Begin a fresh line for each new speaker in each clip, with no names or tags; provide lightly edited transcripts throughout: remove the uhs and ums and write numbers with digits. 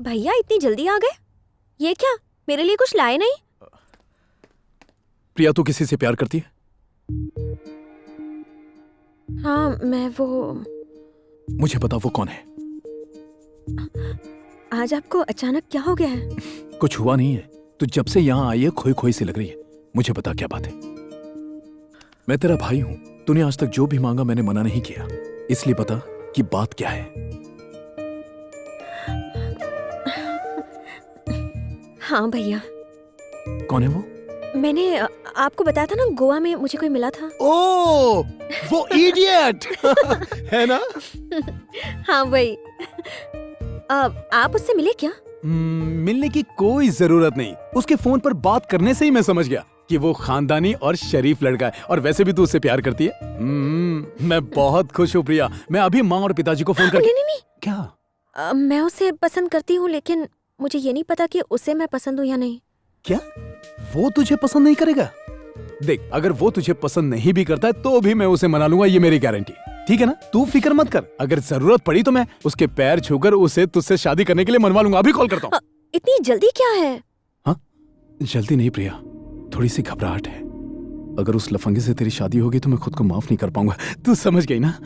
भैया इतनी जल्दी आ गए? ये क्या, मेरे लिए कुछ लाए नहीं?
प्रिया, तू किसी से प्यार करती है?
हाँ, मैं वो।
मुझे बता वो कौन है?
आज आपको अचानक क्या हो गया है?
कुछ हुआ नहीं है। तू जब से यहाँ आई है खोई खोई सी लग रही है। मुझे बता क्या बात है। मैं तेरा भाई हूँ। तूने आज तक जो भी मांगा मैंने मना नहीं किया, इसलिए बता कि बात क्या है।
हाँ भैया।
कौन है वो?
मैंने आपको बताया था ना, गोवा में मुझे कोई मिला था।
ओ, वो इडियट है ना?
हाँ वही। आप उससे मिले क्या?
मिलने की कोई जरूरत नहीं। उसके फोन पर बात करने से ही मैं समझ गया कि वो खानदानी और शरीफ लड़का है। और वैसे भी तू उससे प्यार करती है। मैं बहुत खुश हूँ प्रिया। मैं अभी माँ और पिताजी को फोन करके।
नहीं।
क्या?
मैं उसे पसंद करती हूँ, लेकिन मुझे ये नहीं पता कि उसे मैं पसंद हूँ या नहीं।
क्या वो तुझे पसंद नहीं करेगा? देख, अगर वो तुझे पसंद नहीं भी करता है तो भी मैं उसे मना लूंगा, ये मेरी गारंटी। ठीक है ना? तू फिक्र मत कर। अगर जरूरत पड़ी तो मैं उसके पैर छूकर उसे तुझसे शादी करने के लिए मनवा लूंगा। अभी कॉल करता हूँ।
इतनी जल्दी क्या है?
हाँ, जल्दी नहीं प्रिया, थोड़ी सी घबराहट है। अगर उस लफंगे से तेरी शादी होगी तो मैं खुद को माफ नहीं कर पाऊंगा। तू समझ गई ना?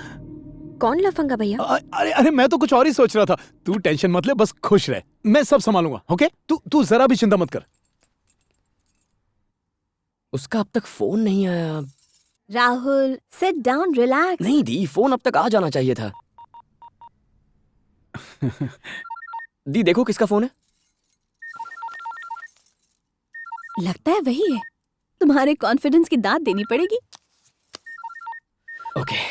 कौन लफंगा भैया?
अरे मैं तो कुछ और ही सोच रहा था। तू टेंशन मत ले, बस खुश रह। मैं सब संभालूंगा। ओके? तू जरा भी चिंता मत कर।
उसका अब तक फोन नहीं आया।
Rahul, sit down, relax.
नहीं दी, फोन अब तक आ जाना चाहिए था। दी देखो किसका फोन है।
लगता है वही है। तुम्हारे कॉन्फिडेंस की दाद देनी पड़ेगी।
ओके।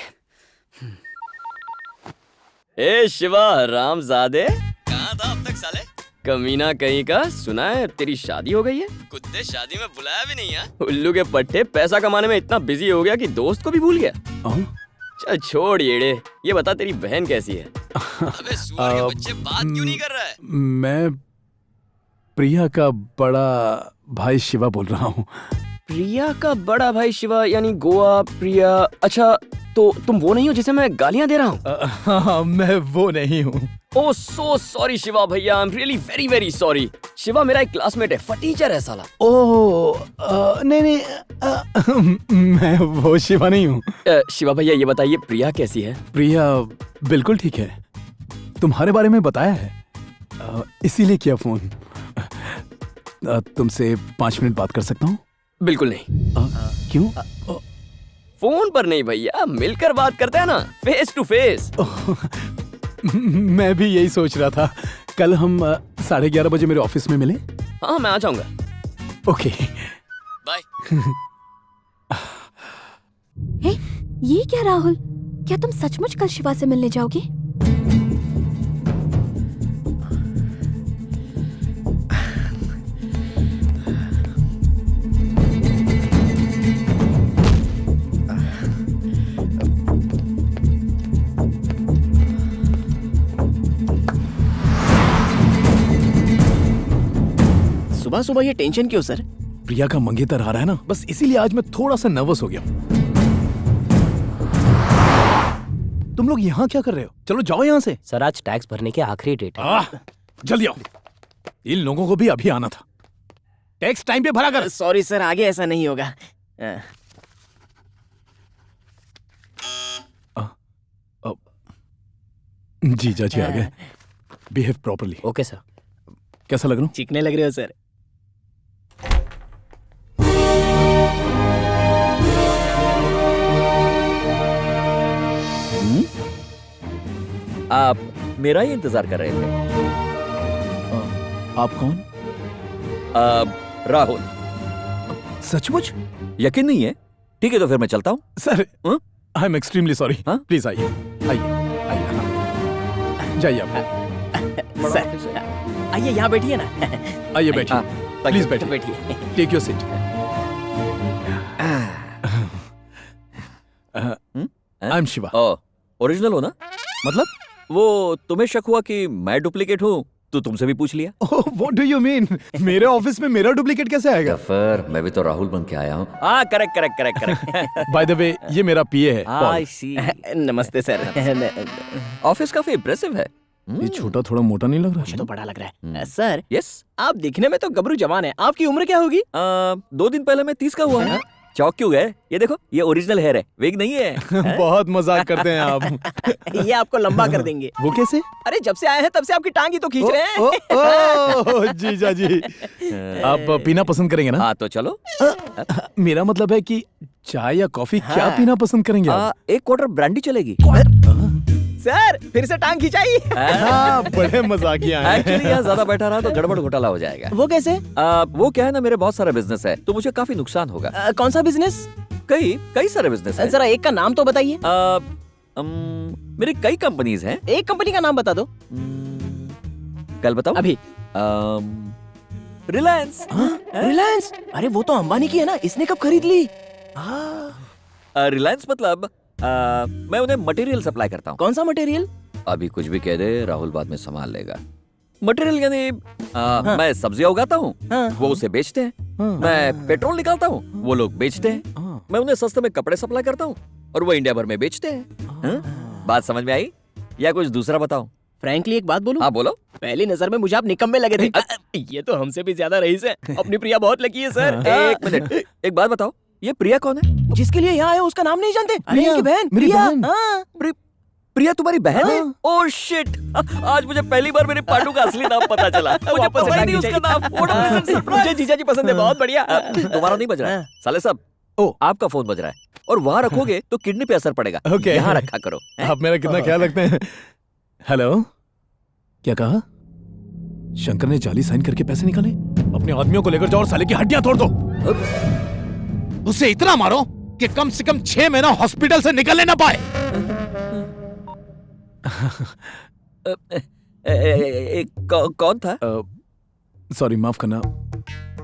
ए शिवा रामजादे, कहाँ था अब तक साले? कमीना कहीं का। सुना है तेरी शादी हो गई है? कुत्ते, शादी में बुलाया भी नहीं है। उल्लू के पट्टे, पैसा कमाने में इतना बिजी हो गया कि दोस्त को भी भूल गया। चल छोड़ येड़े, ये बता तेरी बहन कैसी है? अबे सुअर के बच्चे, बात क्यों नहीं कर रहा है?
मैं प्रिया का बड़ा भाई शिवा बोल रहा हूँ।
प्रिया का बड़ा भाई शिवा, यानी गोवा प्रिया। अच्छा, तो तुम वो नहीं हो जिसे मैं गालियां दे रहा हूँ?
हाँ, मैं वो नहीं हूँ।
ओह सो सॉरी शिवा भैया, I am really very very sorry. Shiva मेरा एक क्लासमेट है, फटीचर है साला।
ओह नहीं, मैं वो शिवा नहीं हूँ।
शिवा भैया ये बताइए प्रिया कैसी है?
प्रिया बिल्कुल ठीक है। तुम्हारे बारे में बताया है, इसीलिए किया फोन। तुमसे 5 मिनट बात कर सकता हूँ?
बिल्कुल नहीं।
क्यों?
फोन पर नहीं भैया, मिलकर बात करते हैं ना, फेस टू फेस।
मैं भी यही सोच रहा था। कल हम 11:30 बजे मेरे ऑफिस में मिले।
हाँ मैं आ जाऊंगा।
Okay
bye.
ये क्या राहुल, क्या तुम सचमुच कल शिवा से मिलने जाओगे?
सुबह सुबह ये टेंशन क्यों सर?
प्रिया का मंगेतर आ रहा है ना, बस इसीलिए आज मैं थोड़ा सा नर्वस हो गया। तुम लोग यहाँ क्या कर रहे हो? चलो जाओ यहाँ से।
सर आज टैक्स भरने के आखिरी डेट है।
जल्दी आओ। इन लोगों को भी अभी आना था। टैक्स टाइम पे भरा कर।
सॉरी सर, आगे ऐसा नहीं होगा।
जीजा जी आ गए। Behave properly.
Okay sir.
कैसा लग रहा हूँ?
चिकने लग रहे हो सर। आप मेरा ही इंतजार कर रहे थे?
आप कौन?
राहुल।
सचमुच?
यकीन नहीं है? ठीक है तो फिर मैं चलता हूँ।
Sir I am extremely sorry. Please आइए आइए आइए। हाँ। जाइए आप।
सर आइए यहाँ बैठिए ना।
आइए बैठिए, प्लीज बैठिए।
बैठिए।
Take your seat. I am Shiva.
Original हो ना?
मतलब?
वो तुम्हें शक हुआ कि मैं डुप्लीकेट हूँ तो तुमसे भी पूछ लिया।
Oh what do you mean? मेरे ऑफिस में मेरा डुप्लीकेट कैसे आएगा?
फिर मैं भी तो राहुल बन के आया हूँ।
हाँ correct correct correct correct.
By the way ये मेरा पीए है,
आई सी। नमस्ते सर। ऑफिस काफी इम्प्रेसिव है।
ये छोटा थोड़ा मोटा नहीं लग रहा?
मुझे तो बड़ा लग रहा है। Sir,
yes.
आप दिखने में तो गबरू जवान है, आपकी उम्र क्या होगी?
2 दिन पहले मैं 30 का हुआ है। चौक क्यों गए? ये देखो, ये ओरिजिनल हेयर है, विग नहीं है।
बहुत मजाक करते हैं आप।
ये आपको लंबा कर देंगे।
वो कैसे?
अरे जब से आए हैं तब से आपकी टांग ही तो खींच रहे हैं।
ओ, जीजा जी, आप पीना पसंद करेंगे ना?
हाँ तो चलो।
मेरा मतलब है कि चाय या कॉफी क्या पीना पसंद करेंगे आप?
1 क्वार्टर ब्रांडी चलेगी।
सर, फिर से टांग खिंचाई।
हाँ, बड़े मजाकिया हैं।
एक्चुअली यहाँ ज्यादा बैठा रहा तो गड़बड़ घोटाला हो जाएगा।
वो कैसे?
वो क्या है ना, मेरे बहुत सारा बिजनेस है तो मुझे काफी नुकसान होगा।
कौन सा बिजनेस?
कई सारे बिजनेस है।
जरा एक का नाम तो बताइए।
मेरी कई कंपनीज हैं।
एक कंपनी का नाम बता दो।
कल बताओ।
अभी।
रिलायंस।
रिलायंस? अरे वो तो अंबानी की है ना, इसने कब खरीद ली?
रिलायंस मतलब मैं उन्हें मटेरियल सप्लाई करता हूँ।
कौन सा मटेरियल?
अभी कुछ भी कह दे, राहुल बाद में संभाल लेगा। मटेरियल यानी मैं सब्जियां उगाता हूँ, वो उसे बेचते हैं। मैं पेट्रोल निकालता हूँ, वो लोग बेचते हैं। मैं उन्हें सस्ते में कपड़े सप्लाई करता हूँ और वो इंडिया भर में बेचते हैं। बात समझ में आई या कुछ दूसरा बताऊं?
फ्रैंकली एक बात बोलूं?
हाँ बोलो।
पहली नजर में मुझे आप निकम्मे लगे थे। ये तो हमसे भी ज्यादा रईस है। अपनी प्रिया बहुत लकी है सर।
1 मिनट, एक बात बताओ, ये प्रिया कौन है?
जिसके लिए यहाँ आए उसका नाम नहीं जानते? अरे
प्रिया,
इनकी बहन,
मेरी
प्रिया।
बहन।
हाँ।
प्रिया तुम्हारी बहन है? ओह शिट, आज मुझे पहली बार मेरे पांडू का असली नाम पता चला। मुझे
वापस
पता ही
से
नहीं उसका नाम। What a pleasant surprise।
मुझे जीजा जी पसंद है, बहुत बढ़िया।
तुम्हारा नहीं बज रहा है साले साहब।
ओ,
आपका फोन बज रहा है और वहाँ रखोगे तो किडनी पे असर पड़ेगा।
ओके।
यहाँ रखा करो।
आप मेरा कितना ख्याल रखते हैं। हेलो, क्या कहा? शंकर ने जाली साइन करके पैसे निकाले? अपने आदमियों को लेकर जाओ और साले की हड्डियां तोड़ दो। उसे इतना मारो कि कम से कम 6 महीना हॉस्पिटल से निकलने ना पाए।
कौन था?
सॉरी, माफ करना।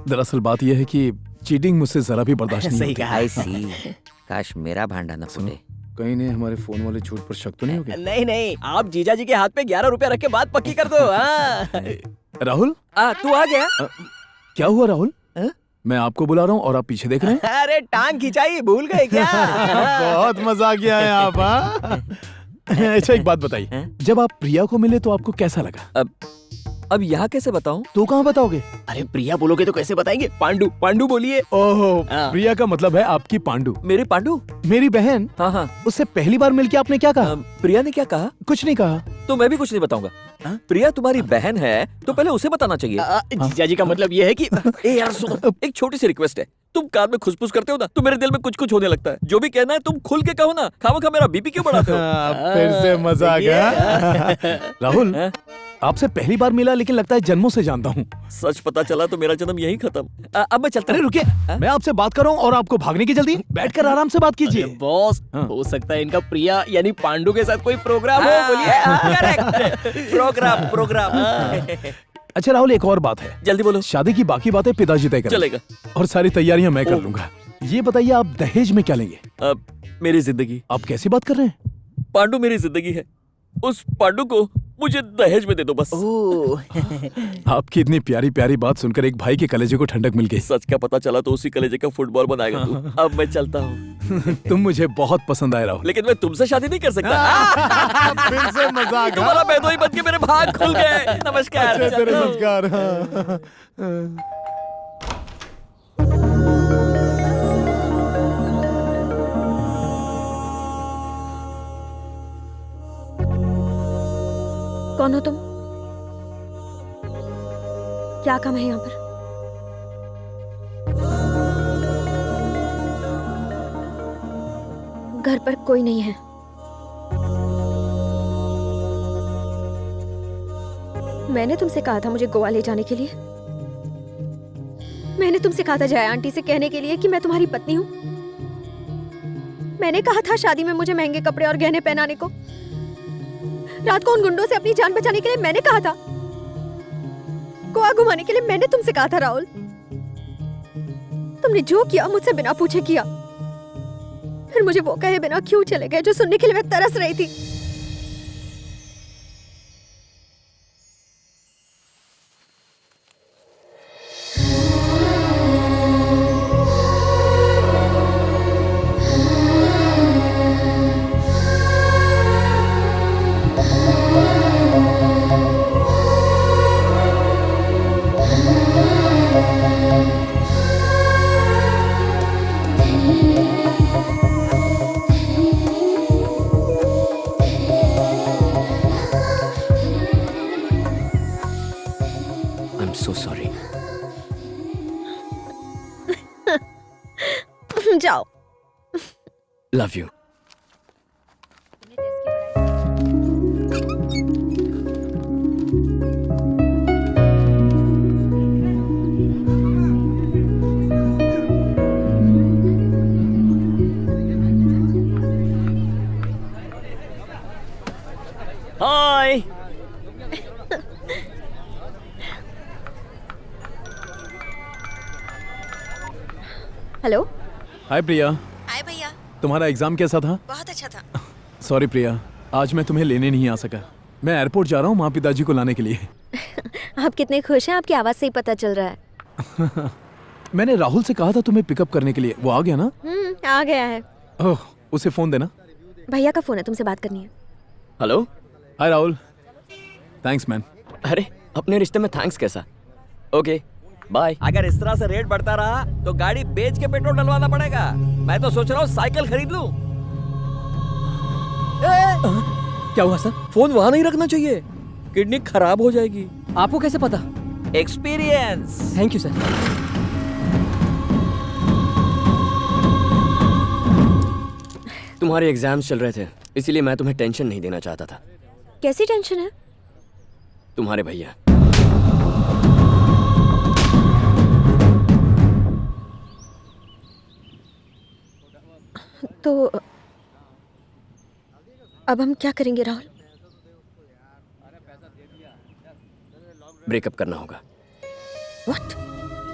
दरअसल बात यह है कि चीटिंग मुझसे जरा भी बर्दाश्त नहीं
सही
होती।
कहा।
I see। काश मेरा भांडा न फूटे।
कहीं ने हमारे फोन वाले झूठ पर शक तो नहीं हो गया?
नहीं नहीं, आप जीजा जी के हाथ पे 11 रुपया रख के बात पक्की कर दो। हाँ।
राहुल,
तू आ गया?
क्या हुआ राहुल? मैं आपको बुला रहा हूँ और आप पीछे देख रहे हैं।
अरे टांग खिंचाई भूल गए क्या?
बहुत मजाकिया है आप। हाँ? अच्छा एक बात बताइए, जब आप प्रिया को मिले तो आपको कैसा लगा?
अब यहाँ कैसे बताऊं?
तो कहाँ बताओगे?
अरे प्रिया बोलोगे तो कैसे बताएंगे? पांडू, पांडू बोलिए।
ओहो,
हाँ।
प्रिया का मतलब है आपकी पांडू।
मेरी पांडू?
मेरी बहन।
हाँ हाँ।
उससे पहली बार मिलके आपने क्या कहा?
प्रिया ने क्या कहा?
कुछ नहीं कहा।
तो मैं भी कुछ नहीं बताऊंगा। प्रिया तुम्हारी बहन है तो पहले उसे बताना चाहिए।
जीजा जी का मतलब ये है कि
ए यार सुनो, एक छोटी सी रिक्वेस्ट है। तुम कान में खुसफुस करते हो ना तो मेरे दिल में कुछ कुछ होने लगता है। जो भी कहना है तुम खुल के कहो ना, खामखा मेरा बीपी क्यों बढ़ाते हो?
फिर से मजाक है। राहुल, आपसे पहली बार मिला लेकिन लगता है जन्मों से जानता हूँ।
सच पता चला तो मेरा जन्म यही खत्म। अब मैं चलता
अरे
हूँ।
रुकिए, मैं आपसे बात कर रहा हूँ और आपको भागने की जल्दी? बैठकर आराम से बात कीजिए।
बॉस,
हाँ।
हो सकता है इनका प्रिया यानी पांडू के साथ कोई प्रोग्राम हो। बोलिए।
करेक्ट। प्रोग्राम।
अच्छा राहुल, एक और बात है।
जल्दी बोलो।
शादी की बाकी बातें पिताजी तय करेंगे
चलेगा।
और सारी तैयारियां मैं कर लूंगा। ये बताइए, आप दहेज में क्या लेंगे?
मेरी जिंदगी।
आप कैसी बात कर रहे हैं?
पांडू मेरी जिंदगी है, उस पांडू को मुझे दहेज में दे दो बस।
आपकी इतनी प्यारी प्यारी बात सुनकर एक भाई के कलेजे को ठंडक मिल गई।
सच का पता चला तो उसी कलेजे का फुटबॉल बनाएगा तू। अब मैं चलता हूँ।
तुम मुझे बहुत पसंद आए राहुल।
लेकिन मैं तुमसे शादी नहीं कर सकता।
फिर से मजाक।
तुम्हारा बहनोई बन के मेरे भाग खुल गए। नमस्कार।
तेरे संस्कार।
कौन हो तुम? क्या काम है यहाँ पर? घर पर कोई नहीं है। मैंने तुमसे कहा था मुझे गोवा ले जाने के लिए। मैंने तुमसे कहा था जया आंटी से कहने के लिए कि मैं तुम्हारी पत्नी हूँ। मैंने कहा था शादी में मुझे महंगे कपड़े और गहने पहनाने को। रात को उन गुंडों से अपनी जान बचाने के लिए मैंने कहा था। गोवा घुमाने के लिए मैंने तुमसे कहा था राहुल। तुमने जो किया मुझसे बिना पूछे किया। फिर मुझे वो कहे बिना क्यों चले गए जो सुनने के लिए मैं तरस रही थी। जाओ।
Love you. हाय।
हेलो।
हाय प्रिया,
हाय भैया।
तुम्हारा एग्जाम कैसा था?
बहुत अच्छा था।
सॉरी प्रिया, आज मैं तुम्हें लेने नहीं आ सका। मैं एयरपोर्ट जा रहा हूँ माँ पिताजी को लाने के लिए।
आप कितने खुश हैं, आपकी आवाज से ही पता चल रहा है।
मैंने राहुल से कहा था तुम्हें पिकअप करने के लिए, वो आ गया ना?
आ गया है।
ओह, उसे फोन देना।
भैया का फोन है, तुमसे बात करनी है।
Hello.
Hi Rahul, thanks man.
अरे अपने रिश्ते में थैंक्स कैसा? Okay bye.
अगर इस तरह से रेट बढ़ता रहा तो गाड़ी बेच के पेट्रोल डलवाना पड़ेगा। मैं तो सोच रहा हूँ साइकिल खरीद लूं।
क्या हुआ सर?
फोन वहां नहीं रखना चाहिए, किडनी खराब हो जाएगी।
आपको कैसे पता?
एक्सपीरियंस।
Thank you sir.
तुम्हारे एग्जाम्स चल रहे थे, इसीलिए मैं तुम्हें टेंशन नहीं देना चाहता था।
कैसी टेंशन है?
तुम्हारे भैया।
तो अब हम क्या करेंगे राहुल?
ब्रेकअप करना होगा।
व्हाट?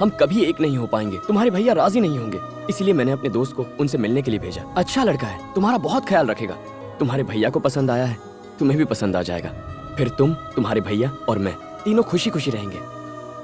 हम कभी एक नहीं हो पाएंगे। तुम्हारे भैया राजी नहीं होंगे, इसीलिए मैंने अपने दोस्त को उनसे मिलने के लिए भेजा। अच्छा लड़का है, तुम्हारा बहुत ख्याल रखेगा। तुम्हारे भैया को पसंद आया है, तुम्हें भी पसंद आ जाएगा। फिर तुम, तुम्हारे भैया और मैं तीनों खुशी खुशी रहेंगे।